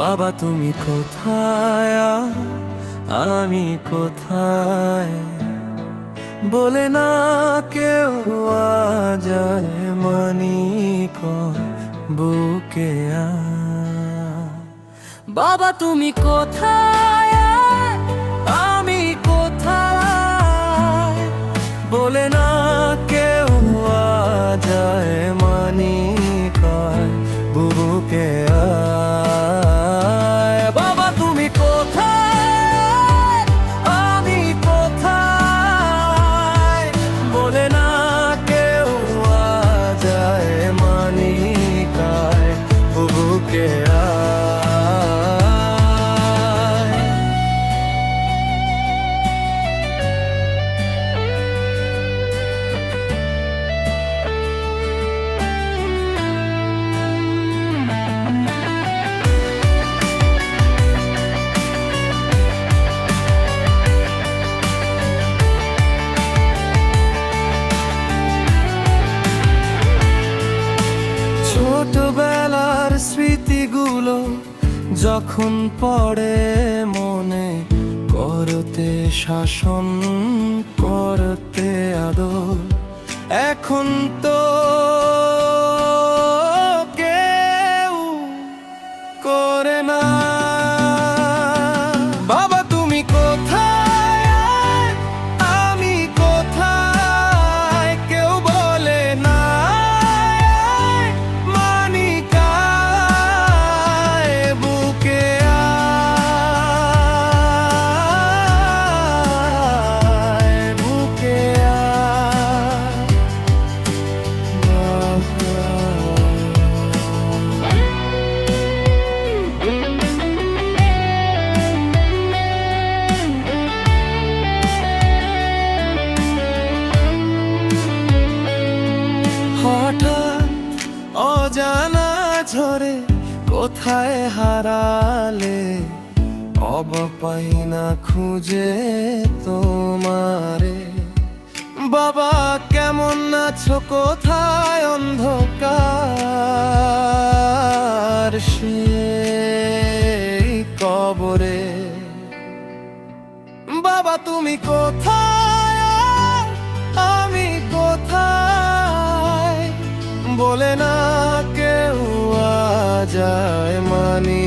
বাবা তুমি কোথায়, আমি কোথায়, বলে না কেউ যায় মানিক বুকে বাবা তুমি কোথায়, আমি কোথায়, বলে না কেউ যায় মানিক বুকে বাবা তুমি কোথায়, আমি কোথায়, বলে না কেউ যায় মানিক বুকে ছোটবেলার স্মৃতিগুলো যখন পড়ে মনে, করতে শাসন করতে আদর, এখন তো কেউ করে না। বাবা তুমি কোথায়, আমি কোথায়, কেউ বলে না হঠাৎ অজানা ঝরে কোথায় হারালে, অবাক পাই না খুঁজে তোমারে। বাবা কেমন আছো, কোথায় অন্ধকার সেই কবরে। বাবা তুমি কোথায়, আমি কোথায়, বলে না কেউ যায় মানি